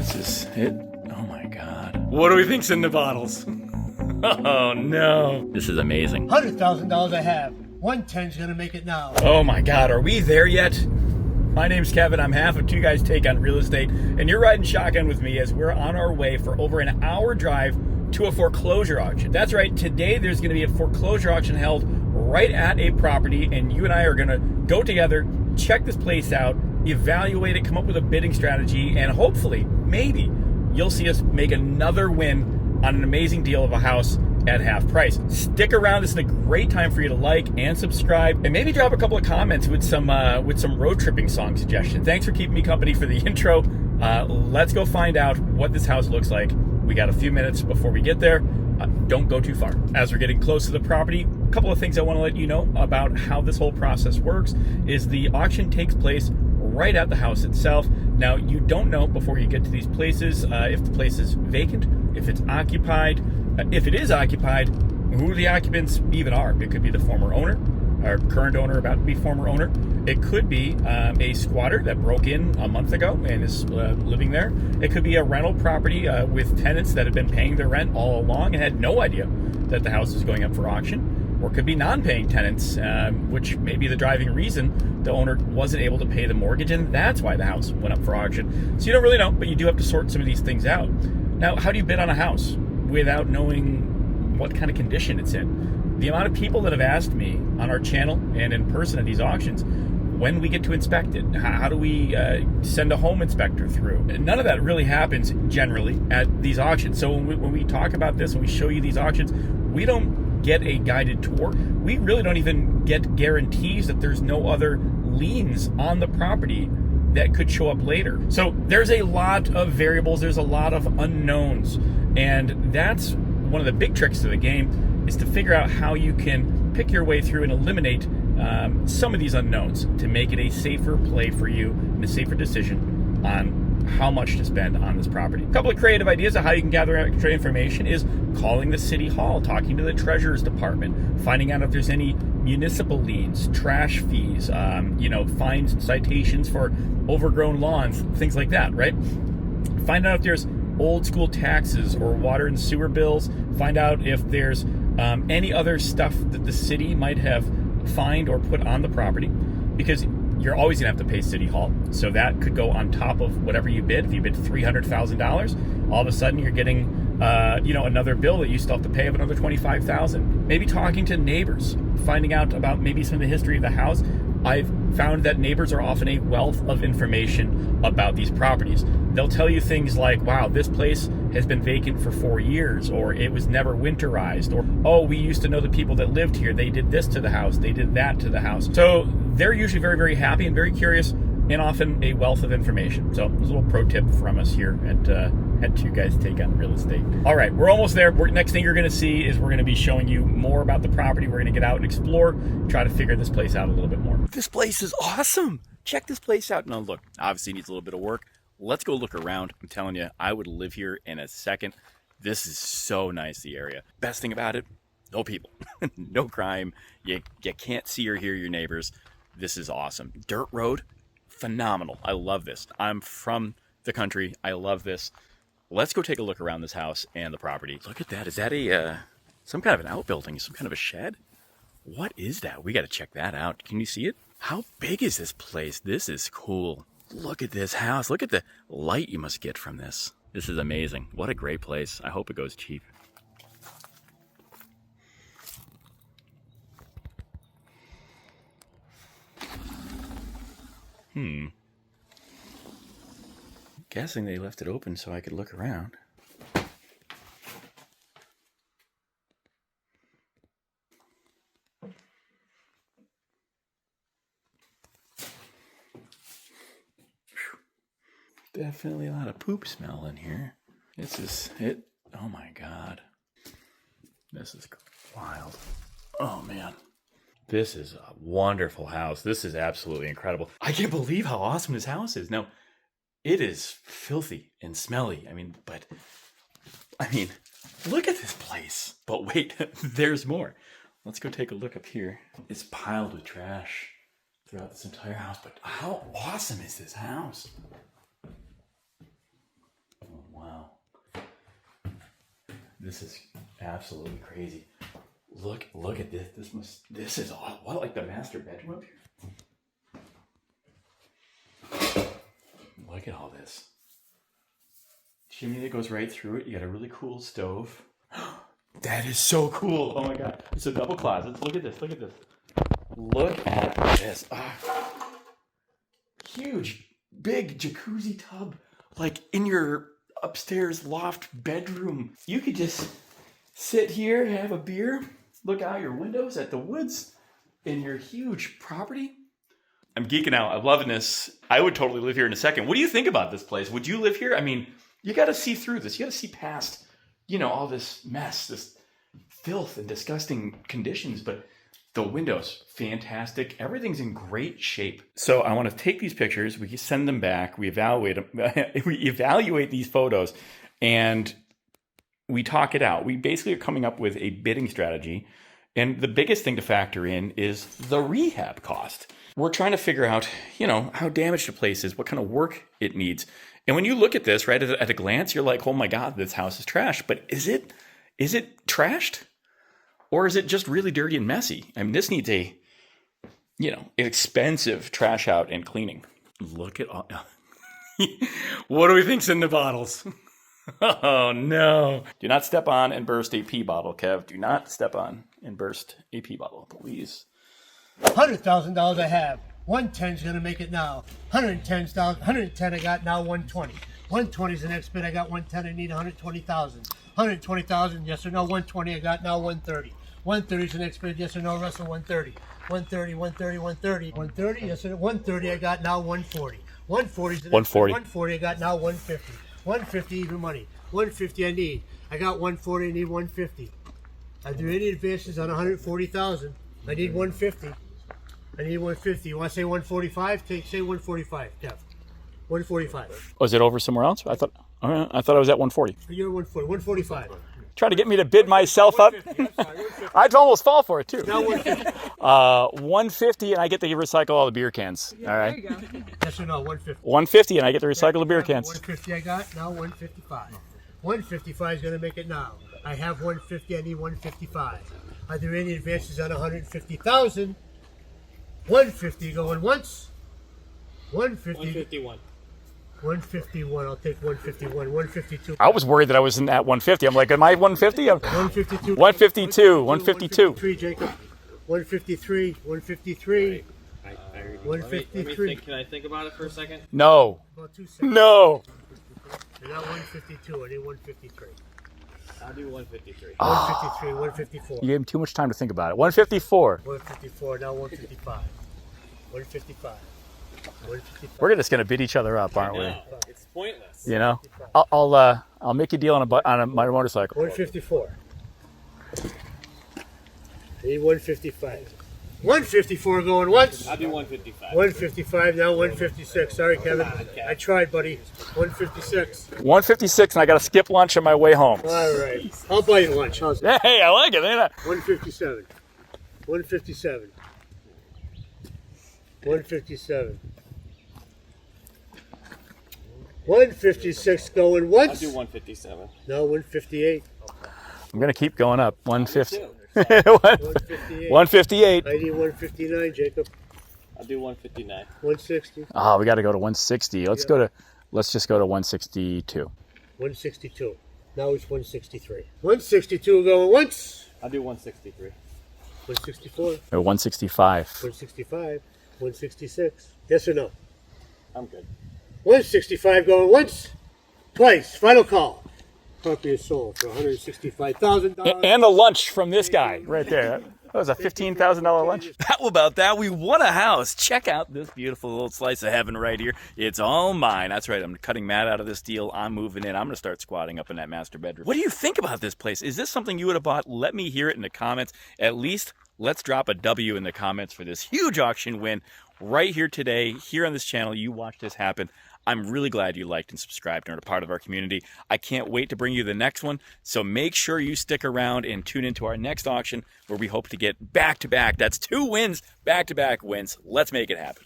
This is it. Oh my God. What do we think's in the bottles? Oh no. This is amazing. $100,000 I have. 110's gonna make it now. Oh my God, are we there yet? My name's Kevin. I'm half of Two Guys Take on Real Estate, and you're riding shotgun with me as we're on our way for over an hour drive to a foreclosure auction. That's right, today there's going to be a foreclosure auction held right at a property, and you and I are going to go together, check this place out, evaluate it, come up with a bidding strategy, and hopefully, maybe, you'll see us make another win on an amazing deal of a house at half price. Stick around. This is a great time for you to like and subscribe, and maybe drop a couple of comments with some road tripping song suggestions. Thanks for keeping me company for the intro. Let's go find out what this house looks like. We got a few minutes before we get there. Don't go too far. As we're getting close to the property, a couple of things I want to let you know about how this whole process works is the auction takes place right at the house itself. Now, you don't know before you get to these places if the place is vacant, if it's occupied. If it is occupied, who the occupants even are. It could be the former owner, or current owner about to be former owner. It could be a squatter that broke in a month ago and is living there. It could be a rental property with tenants that have been paying their rent all along and had no idea that the house is going up for auction. Or it could be non-paying tenants, which may be the driving reason the owner wasn't able to pay the mortgage, and that's why the house went up for auction. So you don't really know, but you do have to sort some of these things out. Now, how do you bid on a house without knowing what kind of condition it's in? The amount of people that have asked me on our channel and in person at these auctions, when we get to inspect it, how do we send a home inspector through? None of that really happens generally at these auctions. So when we talk about this and we show you these auctions, we don't get a guided tour. We really don't even get guarantees that there's no other liens on the property that could show up later. So there's a lot of variables, there's a lot of unknowns, and that's one of the big tricks to the game, is to figure out how you can pick your way through and eliminate some of these unknowns to make it a safer play for you and a safer decision on how much to spend on this property. A couple of creative ideas of how you can gather extra information is calling the city hall, talking to the treasurer's department, finding out if there's any municipal liens, trash fees, fines and citations for overgrown lawns, things like that, right? Find out if there's old school taxes or water and sewer bills. Find out if there's any other stuff that the city might have fined or put on the property, because you're always gonna have to pay City Hall. So that could go on top of whatever you bid. If you bid $300,000, all of a sudden you're getting another bill that you still have to pay of another $25,000. Maybe talking to neighbors, finding out about maybe some of the history of the house. I've found that neighbors are often a wealth of information about these properties. They'll tell you things like, wow, this place has been vacant for 4 years, or it was never winterized, or, oh, we used to know the people that lived here. They did this to the house. They did that to the house. So they're usually very, very happy and very curious, and often a wealth of information. So there's a little pro tip from us here at Two Guys Take on Real Estate. All right, we're almost there. Next thing you're going to see is we're going to be showing you more about the property. We're going to get out and explore, try to figure this place out a little bit more. This place is awesome. Check this place out. Now look, obviously needs a little bit of work. Let's go look around. I'm telling you, I would live here in a second. This is so nice, the area. Best thing about it, no people, no crime. You can't see or hear your neighbors. This is awesome. Dirt road, phenomenal. I love this. I'm from the country. I love this. Let's go take a look around this house and the property. Look at that. Is that some kind of an outbuilding, some kind of a shed? What is that? We got to check that out. Can you see it? How big is this place? This is cool. Look at this house. Look at the light you must get from this. This is amazing. What a great place. I hope it goes cheap. Guessing they left it open so I could look around. Definitely a lot of poop smell in here. This is it. Oh my God. This is wild. Oh man. This is a wonderful house. This is absolutely incredible. I can't believe how awesome this house is. Now, it is filthy and smelly. But look at this place. But wait, there's more. Let's go take a look up here. It's piled with trash throughout this entire house. But how awesome is this house? Wow. This is absolutely crazy. Look at this. This is all, what, like the master bedroom up here? Look at all this. Chimney that goes right through it. You got a really cool stove. That is so cool. Oh my God. It's a double closet. Look at this. Look at this. Look at this. Huge, big jacuzzi tub. Like in your upstairs loft bedroom. You could just sit here, have a beer, look out your windows at the woods in your huge property. I'm geeking out. I'm loving this. I would totally live here in a second. What do you think about this place? Would you live here? I mean, you got to see through this. You got to see past, all this mess, this filth and disgusting conditions. But the windows, fantastic. Everything's in great shape. So I want to take these pictures. We send them back. We evaluate them. We evaluate these photos, and we talk it out. We basically are coming up with a bidding strategy. And the biggest thing to factor in is the rehab cost. We're trying to figure out, how damaged a place is, what kind of work it needs. And when you look at this, right, at a glance, you're like, oh my God, this house is trash. But is it trashed? Or is it just really dirty and messy? I mean, this needs an expensive trash out and cleaning. Look at all. What do we think's in the bottles? Oh no. Do not step on and burst a pee bottle, Kev. Do not step on and burst a pee bottle, please. $100,000 I have. 110's gonna make it now. 110 I got now. 120. 120 is the next bid. I got 110. I need 120,000. 120,000. Yes or no? 120. I got now. 130. 130 is the next bid. Yes or no? Russell. 130. 130. 130. 130. 130. Yes or no? 130. I got now. 140. 140 is the next 140. bid. 140. I got now. 150. 150 even money. 150 I need. I got 140. I need 150. Are there any advances on 140,000? I need 150. I need 150. You want to say 145? Say 145, Jeff. 145. Was it over somewhere else? I thought I was at 140. You're 140. 145. Trying to get me to bid myself up. 150. I'd almost fall for it too. Now 150. 150 and I get to recycle all the beer cans. All right. There you go. Yes or no? 150. 150 and I get to recycle the beer cans. 150 I got. Now 155. 155 is going to make it now. I have 150. I need 155. Are there any advances on 150,000? 150 going once. 150. 151. 151. I'll take 151. 152. I was worried that I wasn't at 150. I'm like, am I 150? 152. 152. 152. 153, Jacob. 153. 153. Let me think. Can I think about it for a second? No. About 2 seconds. No. I got 152. I need 153. I'll do 153. 153. 154. You gave him too much time to think about it. 154. 154. Now 155. 155. 155. We're just gonna bid each other up, aren't we? No, it's pointless. I'll make you a deal on my motorcycle. 154. I need 155. 154 going once. I'll do 155. 155, now 156. Sorry, Kevin. I tried, buddy. 156. 156, and I got to skip lunch on my way home. All right. I'll buy you lunch. How's that? Hey, I like it. Ain't it? 157. 157. 157. 156 going I'll once. do 157. No, 158. I'm gonna keep going up. 150. 158. 158. I need 159, Jacob. I'll do 159. 160. Oh, we got to go to 160. Let's just go to 162. 162. Now it's 163. 162 going once. I'll do 163. 164. Or 165. 165. 166. Yes or no? I'm good. 165 going once. Twice. Final call. Property is sold for $165,000. And the lunch from this guy right there. That was a $15,000 lunch. How about that? We won a house. Check out this beautiful little slice of heaven right here. It's all mine. That's right. I'm cutting Matt out of this deal. I'm moving in. I'm going to start squatting up in that master bedroom. What do you think about this place? Is this something you would have bought? Let me hear it in the comments. At least let's drop a W in the comments for this huge auction win right here today, here on this channel. You watched this happen. I'm really glad you liked and subscribed and are a part of our community. I can't wait to bring you the next one. So make sure you stick around and tune into our next auction where we hope to get back-to-back. That's 2 wins, back-to-back wins. Let's make it happen.